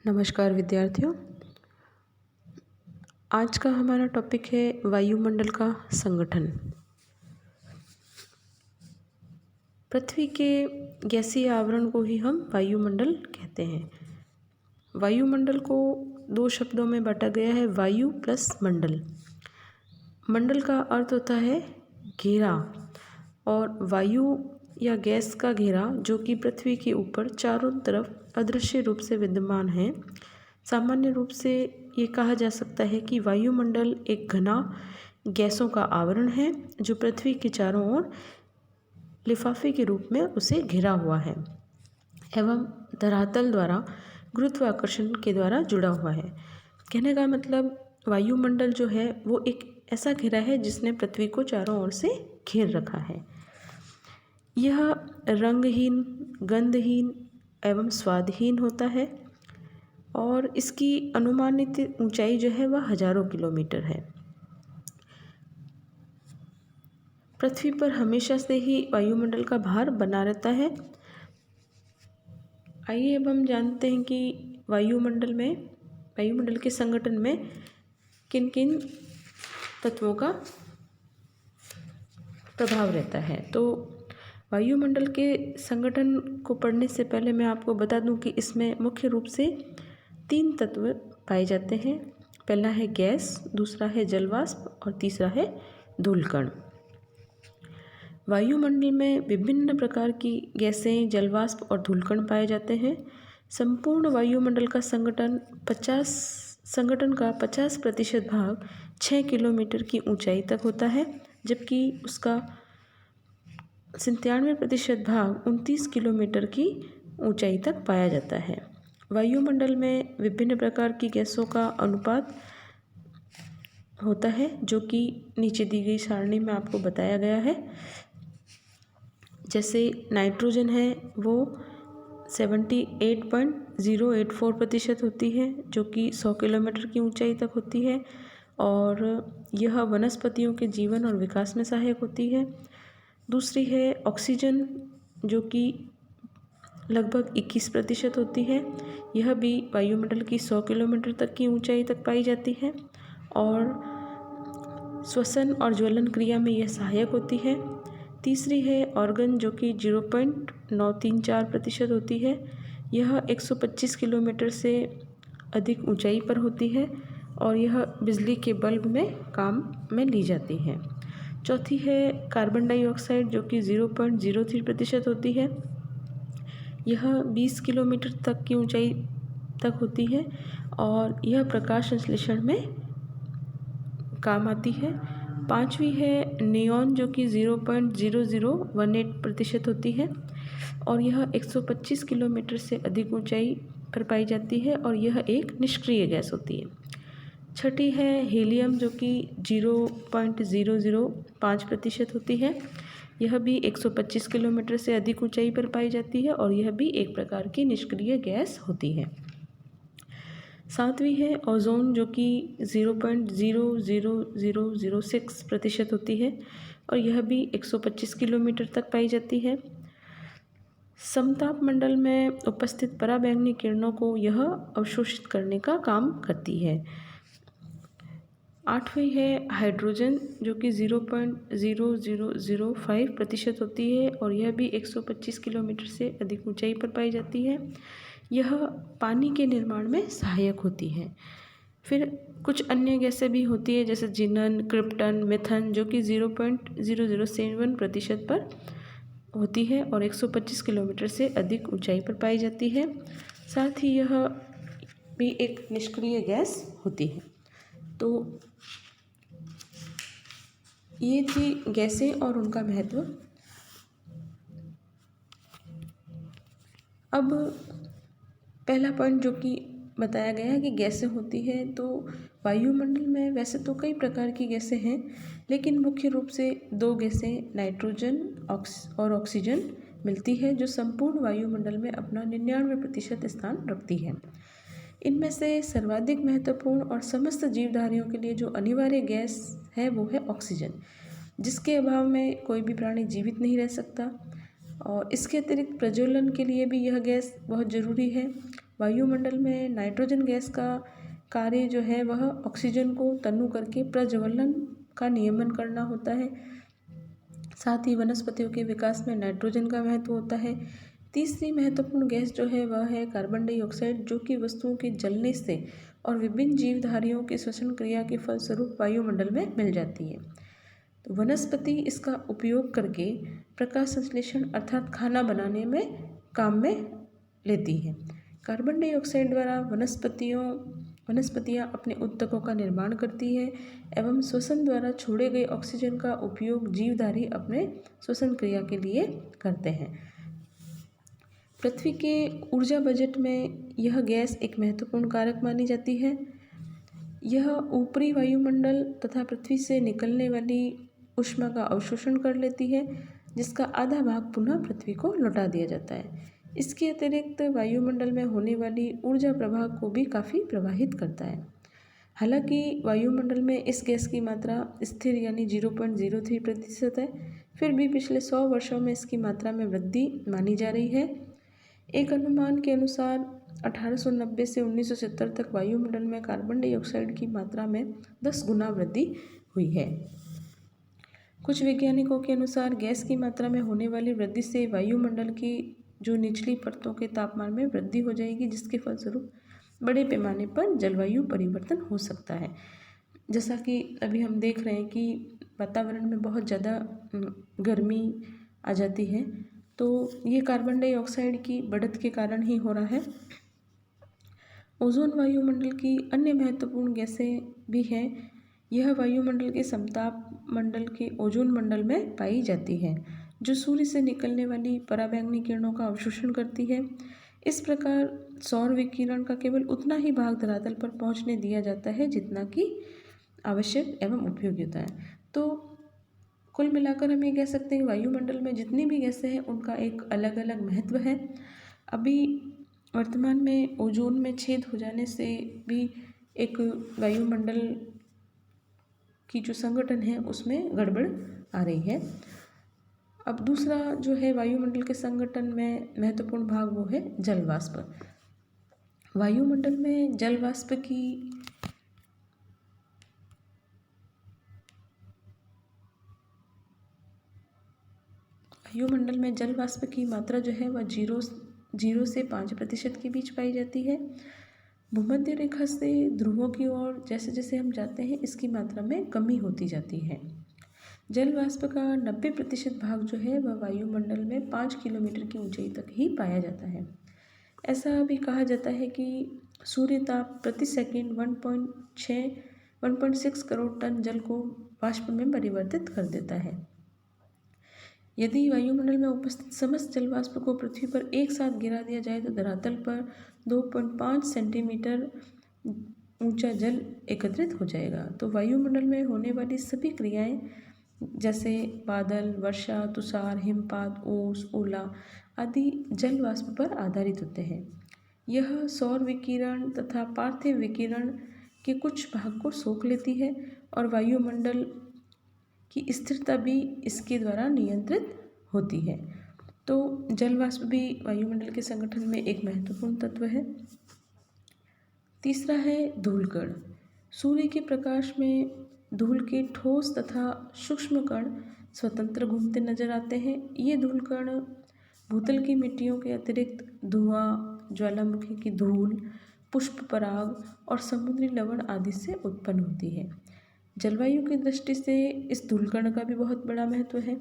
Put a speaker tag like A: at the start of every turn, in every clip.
A: नमस्कार विद्यार्थियों। आज का हमारा टॉपिक है वायुमंडल का संगठन। पृथ्वी के गैसीय आवरण को ही हम वायुमंडल कहते हैं। वायुमंडल को दो शब्दों में बांटा गया है, वायु प्लस मंडल। मंडल का अर्थ होता है घेरा, और वायु या गैस का घेरा जो कि पृथ्वी के ऊपर चारों तरफ अदृश्य रूप से विद्यमान है। सामान्य रूप से ये कहा जा सकता है कि वायुमंडल एक घना गैसों का आवरण है जो पृथ्वी के चारों ओर लिफाफे के रूप में उसे घिरा हुआ है एवं धरातल द्वारा गुरुत्वाकर्षण के द्वारा जुड़ा हुआ है। कहने का मतलब वायुमंडल जो है वो एक ऐसा घेरा है जिसने पृथ्वी को चारों ओर से घेर रखा है। यह रंगहीन, गंधहीन एवं स्वादहीन होता है और इसकी अनुमानित ऊंचाई जो है वह हजारों किलोमीटर है। पृथ्वी पर हमेशा से ही वायुमंडल का भार बना रहता है। आइए अब हम जानते हैं कि वायुमंडल के संगठन में किन किन तत्वों का प्रभाव रहता है। तो वायुमंडल के संगठन को पढ़ने से पहले मैं आपको बता दूं कि इसमें मुख्य रूप से 3 तत्व पाए जाते हैं। पहला है गैस, दूसरा है जलवाष्प और तीसरा है धूलकण। वायुमंडल में विभिन्न प्रकार की गैसें, जलवाष्प और धूलकण पाए जाते हैं। संपूर्ण वायुमंडल का संगठन का 50% भाग 6 किलोमीटर की ऊंचाई तक होता है, जबकि उसका 97% भाग 29 किलोमीटर की ऊंचाई तक पाया जाता है। वायुमंडल में विभिन्न प्रकार की गैसों का अनुपात होता है जो कि नीचे दी गई सारणी में आपको बताया गया है। जैसे नाइट्रोजन है वो 78.084% होती है जो कि 100 किलोमीटर की ऊंचाई तक होती है और यह वनस्पतियों के जीवन और विकास में सहायक होती है। दूसरी है ऑक्सीजन जो कि लगभग 21% होती है। यह भी वायुमंडल की 100 किलोमीटर तक की ऊंचाई तक पाई जाती है और श्वसन और ज्वलन क्रिया में यह सहायक होती है। तीसरी है ऑर्गन जो कि 0.934% होती है। यह 125 किलोमीटर से अधिक ऊंचाई पर होती है और यह बिजली के बल्ब में काम में ली जाती है। चौथी है कार्बन डाइऑक्साइड जो कि 0.03% होती है। यह 20 किलोमीटर तक की ऊंचाई तक होती है और यह प्रकाश संश्लेषण में काम आती है। पांचवी है नियॉन जो कि 0.0018% होती है और यह 125 किलोमीटर से अधिक ऊंचाई पर पाई जाती है और यह एक निष्क्रिय गैस होती है। छठी है हीलियम जो कि 0.005% होती है। यह भी 125 किलोमीटर से अधिक ऊंचाई पर पाई जाती है और यह भी एक प्रकार की निष्क्रिय गैस होती है। सातवीं है ओजोन जो कि 0.00006% होती है और यह भी 125 किलोमीटर तक पाई जाती है। समताप मंडल में उपस्थित पराबैंगनी किरणों को यह अवशोषित करने का काम करती है। आठवीं है हाइड्रोजन जो कि 0.0005% होती है और यह भी 125 किलोमीटर से अधिक ऊंचाई पर पाई जाती है। यह पानी के निर्माण में सहायक होती है। फिर कुछ अन्य गैसें भी होती है जैसे जिनन, क्रिप्टन, मिथन जो कि 0.0071% पर होती है और 125 किलोमीटर से अधिक ऊंचाई पर पाई जाती है। साथ ही यह भी एक निष्क्रिय गैस होती है। तो ये थी गैसें और उनका महत्व। अब पहला पॉइंट जो कि बताया गया है कि गैसें होती है, तो वायुमंडल में वैसे तो कई प्रकार की गैसें हैं, लेकिन मुख्य रूप से 2 गैसें नाइट्रोजन और ऑक्सीजन मिलती है जो संपूर्ण वायुमंडल में अपना 99% स्थान रखती है। इनमें से सर्वाधिक महत्वपूर्ण और समस्त जीवधारियों के लिए जो अनिवार्य गैस है वो है ऑक्सीजन, जिसके अभाव में कोई भी प्राणी जीवित नहीं रह सकता। और इसके अतिरिक्त प्रज्वलन के लिए भी यह गैस बहुत ज़रूरी है। वायुमंडल में नाइट्रोजन गैस का कार्य जो है वह ऑक्सीजन को तनु करके प्रज्वलन का नियमन करना होता है। साथ ही वनस्पतियों के विकास में नाइट्रोजन का महत्व होता है। तीसरी महत्वपूर्ण गैस जो है वह है कार्बन डाइऑक्साइड, जो कि वस्तुओं के जलने से और विभिन्न जीवधारियों की श्वसन क्रिया के फलस्वरूप वायुमंडल में मिल जाती है। तो वनस्पति इसका उपयोग करके प्रकाश संश्लेषण अर्थात खाना बनाने में काम में लेती है। कार्बन डाइऑक्साइड द्वारा वनस्पतियाँ अपने उत्तकों का निर्माण करती है एवं श्वसन द्वारा छोड़े गए ऑक्सीजन का उपयोग जीवधारी अपने श्वसन क्रिया के लिए करते हैं। पृथ्वी के ऊर्जा बजट में यह गैस एक महत्वपूर्ण कारक मानी जाती है। यह ऊपरी वायुमंडल तथा पृथ्वी से निकलने वाली ऊष्मा का अवशोषण कर लेती है, जिसका आधा भाग पुनः पृथ्वी को लौटा दिया जाता है। इसके अतिरिक्त वायुमंडल में होने वाली ऊर्जा प्रवाह को भी काफ़ी प्रभावित करता है। हालांकि वायुमंडल में इस गैस की मात्रा स्थिर यानी 0.03% है, फिर भी पिछले 100 वर्षों में इसकी मात्रा में वृद्धि मानी जा रही है। एक अनुमान के अनुसार 1890 से 1970 तक वायुमंडल में कार्बन डाइऑक्साइड की मात्रा में 10 गुना वृद्धि हुई है। कुछ वैज्ञानिकों के अनुसार गैस की मात्रा में होने वाली वृद्धि से वायुमंडल की जो निचली परतों के तापमान में वृद्धि हो जाएगी, जिसके फलस्वरूप बड़े पैमाने पर जलवायु परिवर्तन हो सकता है। जैसा कि अभी हम देख रहे हैं कि वातावरण में बहुत ज़्यादा गर्मी आ जाती है, तो ये कार्बन डाइऑक्साइड की बढ़त के कारण ही हो रहा है। ओजोन वायुमंडल की अन्य महत्वपूर्ण गैसें भी हैं। यह वायुमंडल के समताप मंडल के ओजोन मंडल में पाई जाती है, जो सूर्य से निकलने वाली पराबैंगनी किरणों का अवशोषण करती है। इस प्रकार सौर विकिरण का केवल उतना ही भाग धरातल पर पहुंचने दिया जाता है जितना कि आवश्यक एवं उपयोगी होता है। तो कुल मिलाकर हम ये कह सकते हैं वायुमंडल में जितनी भी गैसें हैं उनका एक अलग अलग महत्व है। अभी वर्तमान में ओजोन में छेद हो जाने से भी एक वायुमंडल की जो संगठन है उसमें गड़बड़ आ रही है। अब दूसरा जो है वायुमंडल के संगठन में महत्वपूर्ण भाग वो है जलवाष्प। वायुमंडल में जलवाष्प की मात्रा जो है वह 0 से 5% के बीच पाई जाती है। भूमध्य रेखा से ध्रुवों की ओर जैसे जैसे हम जाते हैं इसकी मात्रा में कमी होती जाती है। जल वाष्प का 90% भाग जो है वह वायुमंडल में 5 किलोमीटर की ऊंचाई तक ही पाया जाता है। ऐसा भी कहा जाता है कि सूर्य ताप प्रति सेकंड 1.6 करोड़ टन जल को वाष्प में परिवर्तित कर देता है। यदि वायुमंडल में उपस्थित समस्त जल वाष्प को पृथ्वी पर एक साथ गिरा दिया जाए तो धरातल पर 2.5 सेंटीमीटर ऊंचा जल एकत्रित हो जाएगा। तो वायुमंडल में होने वाली सभी क्रियाएं जैसे बादल, वर्षा, तुषार, हिमपात, ओस, ओला आदि जल वाष्प पर आधारित होते हैं। यह सौर विकिरण तथा पार्थिव विकिरण के कुछ भाग को सोख लेती है और वायुमंडल की स्थिरता भी इसके द्वारा नियंत्रित होती है। तो जल वाष्प भी वायुमंडल के संगठन में एक महत्वपूर्ण तत्व है। तीसरा है धूलकण। सूर्य के प्रकाश में धूल के ठोस तथा सूक्ष्म कण स्वतंत्र घूमते नजर आते हैं। ये धूल कण भूतल की मिट्टियों के अतिरिक्त धुआं, ज्वालामुखी की धूल, पुष्प पराग और समुद्री लवण आदि से उत्पन्न होती है। जलवायु की दृष्टि से इस धूलकण का भी बहुत बड़ा महत्व है।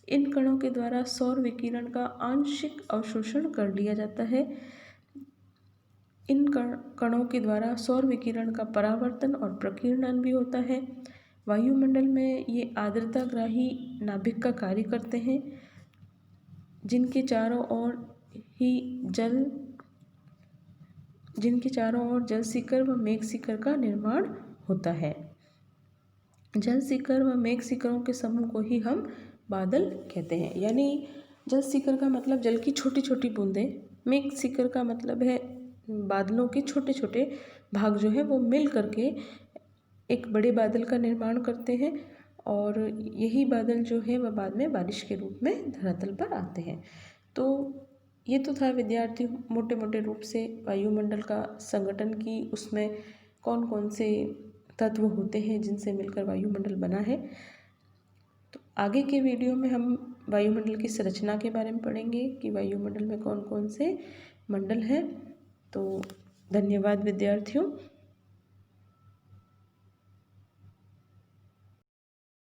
A: इन कणों के द्वारा सौर विकिरण का आंशिक अवशोषण कर लिया जाता है। इन कणों के द्वारा सौर विकिरण का परावर्तन और प्रकीर्णन भी होता है। वायुमंडल में ये आर्द्रताग्राही नाभिक का कार्य करते हैं, जिनके चारों ओर जल शिखर व मेघ शिखर का निर्माण होता है। जल शिखर व मेघ शिखरों के समूह को ही हम बादल कहते हैं। यानी जल शिखर का मतलब जल की छोटी छोटी बूंदें, मेघ शिखर का मतलब है बादलों के छोटे छोटे भाग जो है वो मिल करके एक बड़े बादल का निर्माण करते हैं और यही बादल जो है वह बाद में बारिश के रूप में धरातल पर आते हैं। तो ये तो था विद्यार्थी मोटे मोटे रूप से वायुमंडल का संगठन की उसमें कौन कौन से तत्व होते हैं जिनसे मिलकर वायुमंडल बना है। तो आगे के वीडियो में हम वायुमंडल की संरचना के बारे में पढ़ेंगे कि वायुमंडल में कौन कौन से मंडल हैं। तो धन्यवाद विद्यार्थियों।